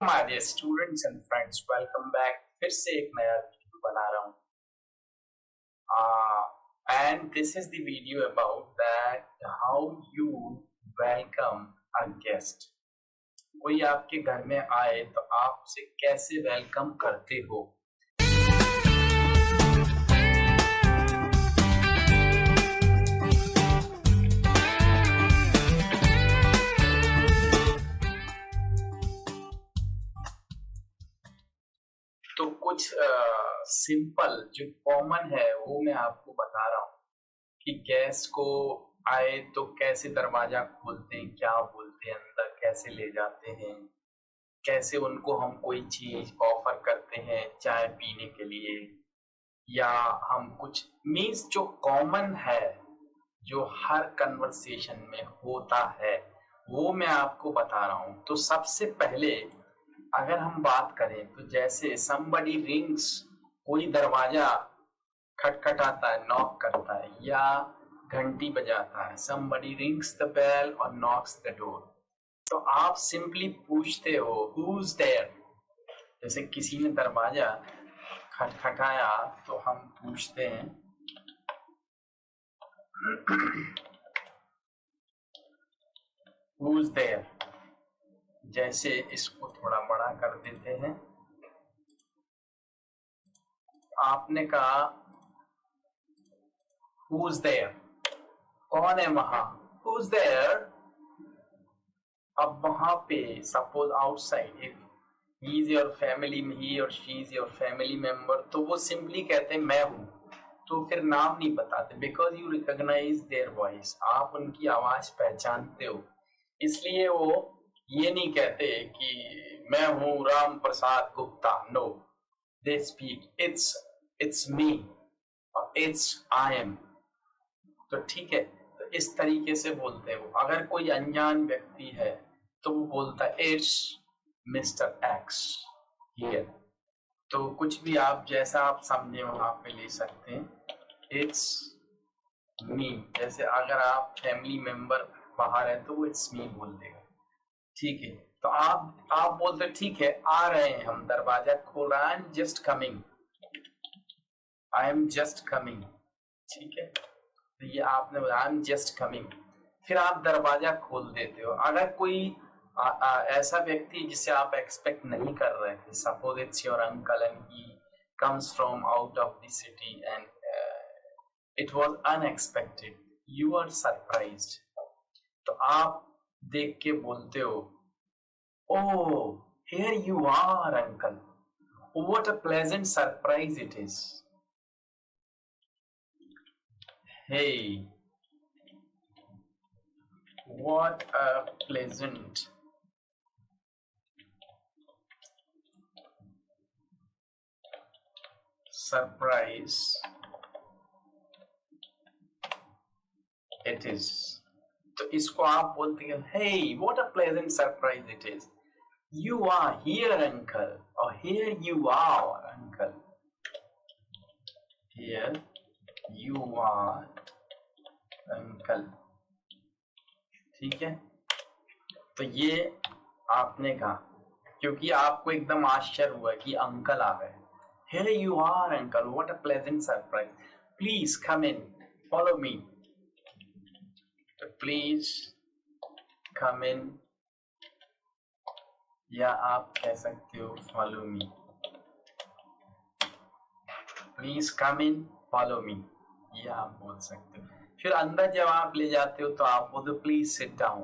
My dear students and friends, welcome back. फिर से एक नया वीडियो बना रहा हूँ and this is the video about that how you welcome a guest. कोई आपके घर में आए तो आप उसे कैसे वेलकम करते हो। तो कुछ सिंपल जो कॉमन है वो मैं आपको बता रहा हूँ कि गेस्ट को आए तो कैसे दरवाजा खोलते हैं, क्या बोलते हैं, अंदर कैसे ले जाते हैं, कैसे उनको हम कोई चीज ऑफर करते हैं चाय पीने के लिए, या हम कुछ मीन्स जो कॉमन है जो हर कन्वर्सेशन में होता है वो मैं आपको बता रहा हूं। तो सबसे पहले अगर हम बात करें तो जैसे somebody rings, कोई दरवाजा खटखटाता है, नॉक करता है या घंटी बजाता है, somebody rings the bell और knocks the door, तो आप सिंपली पूछते हो who's there। जैसे किसी ने दरवाजा खटखटाया तो हम पूछते हैं who's there। जैसे इसको थोड़ा बड़ा कर देते हैं, आपने कहा who's there, कौन है वहां, who's there। अब वहां पे suppose outside if he is your family, he or she is your family member, तो वो सिंपली कहते हैं मैं हूं, तो फिर नाम नहीं बताते because you recognize their voice, आप उनकी आवाज पहचानते हो, इसलिए वो ये नहीं कहते कि मैं हूं Ram Prasad Gupta, no, they speak it's me और इट्स आई एम। तो ठीक है, तो इस तरीके से बोलते हैं वो। अगर कोई अनजान व्यक्ति है तो वो बोलता है इट्स मिस्टर एक्स हियर। तो कुछ भी आप जैसा आप समझे वहां पे ले सकते हैं। इट्स मी, जैसे अगर आप फैमिली मेंबर बाहर है तो वो इट्स मी बोल देगा। ठीक है, तो आप बोलते ठीक है आ रहे हैं हम, दरवाजा खोल रहा है, I am just coming, I am just coming. ठीक है, तो ये आपने बोला आई एम जस्ट कमिंग, फिर आप दरवाजा खोल देते हो। अगर कोई ऐसा व्यक्ति जिसे आप एक्सपेक्ट नहीं कर रहे थे, suppose it's your uncle and he comes from out of the city and it was unexpected, you are surprised, तो आप देख के बोलते हो oh here you are uncle, what a pleasant surprise it is. Hey what a pleasant surprise it is। तो इसको आप बोलते हैं hey what a pleasant surprise it is, you are here uncle, or here you are uncle, here you are uncle। ठीक है, तो ये आपने कहा क्योंकि आपको एकदम आश्चर्य हुआ कि अंकल आ गए। Here you are uncle, what a pleasant surprise, please come in, follow me। तो प्लीज कम इन, या आप कह सकते हो follow me, please come in follow me, ये आप बोल सकते हो। फिर अंदर जब आप ले जाते हो तो आप बोलते हो please sit down,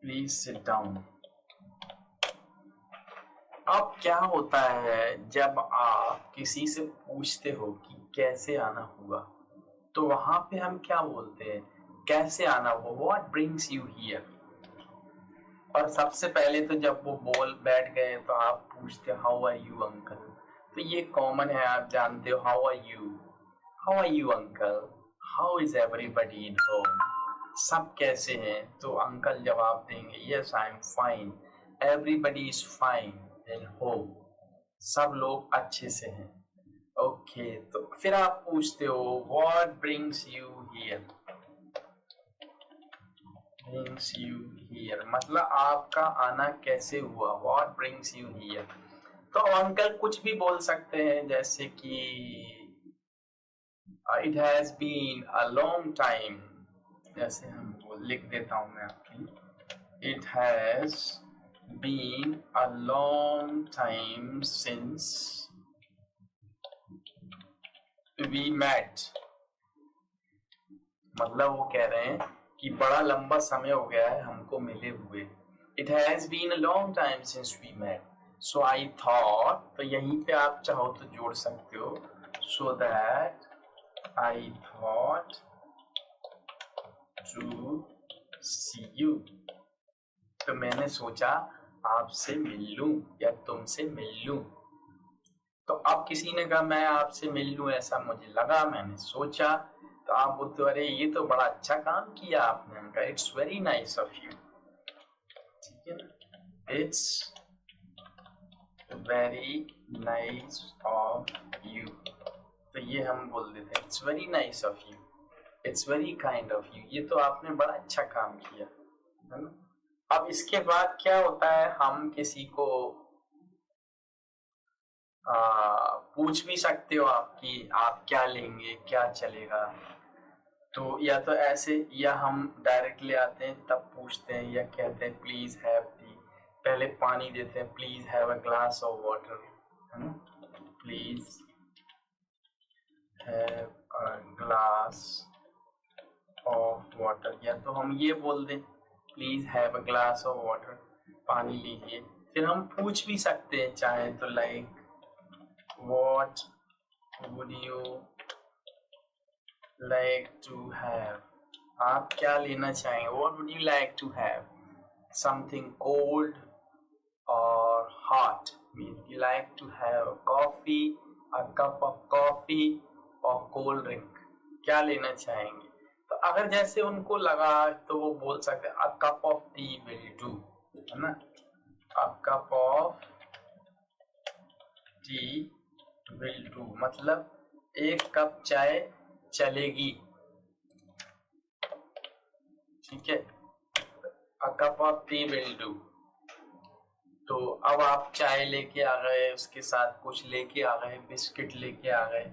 please sit down. अब क्या होता है जब आप किसी से पूछते हो कि कैसे आना होगा, तो वहां पे हम क्या बोलते हैं, कैसे आना होगा, व्हाट ब्रिंग्स यू हियर। और सबसे पहले तो जब वो बोल बैठ गए तो आप पूछते हाउ आर यू अंकल, तो ये कॉमन है, आप जानते हो how are you uncle, how is everybody in home, सब कैसे हैं, तो अंकल जवाब देंगे yes I am fine, everybody is fine in home, सब लोग अच्छे से हैं। ओके, तो फिर आप पूछते हो what brings you here, brings you here, मतलब आपका आना कैसे हुआ, what brings you here। तो अंकल कुछ भी बोल सकते हैं, जैसे कि it has been a long time, जैसे हम लिख देता हूं मैं आपकी, it has been a long time since we met, मतलब वो कह रहे हैं कि बड़ा लंबा समय हो गया है हमको मिले हुए। It has been a long time since we met, so I thought, तो यहीं पे आप चाहो तो जोड़ सकते हो, so that I thought to see you, तो मैंने सोचा आपसे मिल लूं या तुमसे मिल लूं। तो अब किसी ने कहा मैं आपसे मिल लूं, ऐसा मुझे लगा, मैंने सोचा, तो आप बोलते हो अरे ये तो बड़ा अच्छा काम किया आपने। उनका it's very nice of you, ठीक है ना, it's very nice of you, तो ये हम बोल देते हैं it's very nice of you, it's very kind of you, ये तो आपने बड़ा अच्छा काम किया, है ना। अब इसके बाद क्या होता है, हम किसी को पूछ भी सकते हो आपकी आप क्या लेंगे, क्या चलेगा, तो या तो ऐसे, या हम डायरेक्टली आते हैं तब पूछते हैं, या कहते हैं प्लीज हैव टी, पहले पानी देते हैं, please have a glass of water, है ना, please have a glass of water, या तो हम ये बोल दें please have a glass of water, पानी लीजिए। फिर हम पूछ भी सकते हैं चाहे तो, like what would you like to have, आप क्या लेना चाहेंगे, what would you like to have, something cold or hot, mean you like to have a coffee, a cup of coffee or cold drink, क्या लेना चाहेंगे। तो अगर जैसे उनको लगा तो वो बोल सकते हैं a cup of tea will do, है ना, a cup of tea will do, मतलब एक कप चाय चलेगी, ठीक है, a cup of tea will do। तो अब आप चाय लेके आ गए, उसके साथ कुछ लेके आ गए, बिस्किट लेके आ गए,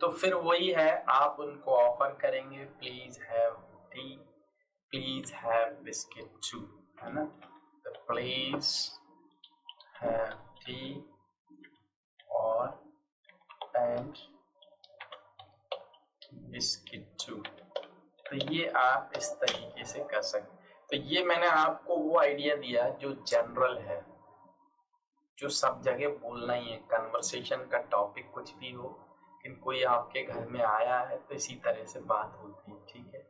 तो फिर वही है, आप उनको ऑफर करेंगे please have tea, please have biscuit too, है ना, तो प्लीज हैव टी और एंड बिस्किट टू, तो ये आप इस तरीके से कर सकते। तो ये मैंने आपको वो आइडिया दिया जो जनरल है, जो सब जगह बोलना ही है, कन्वर्सेशन का टॉपिक कुछ भी हो, लेकिन कोई आपके घर में आया है तो इसी तरह से बात होती है, ठीक है।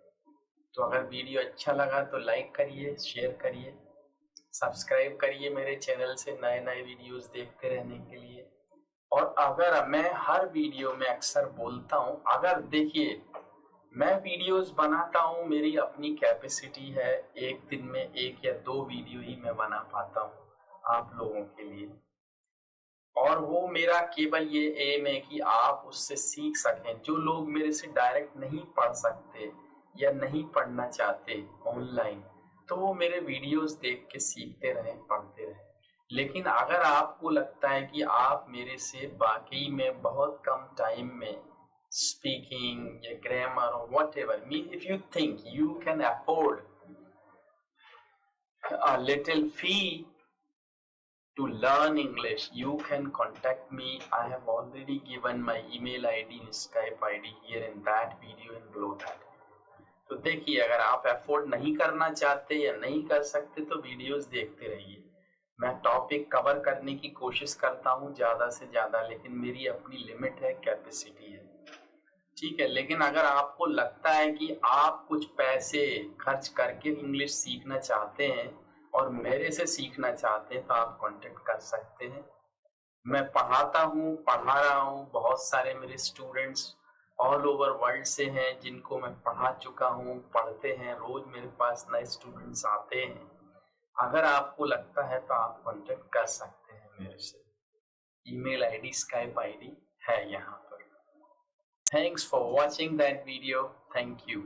तो अगर वीडियो अच्छा लगा तो लाइक करिए, शेयर करिए, सब्सक्राइब करिए मेरे चैनल से नए नए वीडियोस देखते रहने के लिए। और अगर मैं हर वीडियो में अक्सर बोलता हूँ, अगर देखिए मैं वीडियोस बनाता हूँ, मेरी अपनी कैपेसिटी है, एक दिन में 1 या 2 वीडियो ही मैं बना पाता हूँ आप लोगों के लिए, और वो मेरा केवल ये एम है कि आप उससे सीख सकें। जो लोग मेरे से डायरेक्ट नहीं पढ़ सकते या नहीं पढ़ना चाहते ऑनलाइन, तो वो मेरे वीडियोस देख के सीखते रहें, पढ़ते रहें। लेकिन अगर आपको लगता है कि आप मेरे से वाकई में बहुत कम टाइम में स्पीकिंग या ग्रामर और whatever, mean if you think you can afford a little fee to learn English, you can contact me. I have already given my email ID and Skype ID here in that video and below that. तो देखिए, अगर आप afford नहीं करना चाहते या नहीं कर सकते तो वीडियोस देखते रहिए। मैं टॉपिक कवर करने की कोशिश करता हूँ ज़्यादा से ज़्यादा, लेकिन मेरी अपनी लिमिट है, कैपेसिटी है, ठीक है। लेकिन अगर आपको लगता है कि आप कुछ पैसे खर्च करके इंग्लिश सीखना चाहते हैं और मेरे से सीखना चाहते हैं, तो आप कांटेक्ट कर सकते हैं। मैं पढ़ाता हूँ, पढ़ा रहा हूँ, बहुत सारे मेरे स्टूडेंट्स ऑल ओवर वर्ल्ड से हैं जिनको मैं पढ़ा चुका हूँ, पढ़ते हैं, रोज मेरे पास नए स्टूडेंट्स आते हैं। अगर आपको लगता है तो आप कांटेक्ट कर सकते हैं मेरे से, ईमेल आईडी, स्काइप आईडी है यहाँ पर। Thanks for watching that video. Thank you.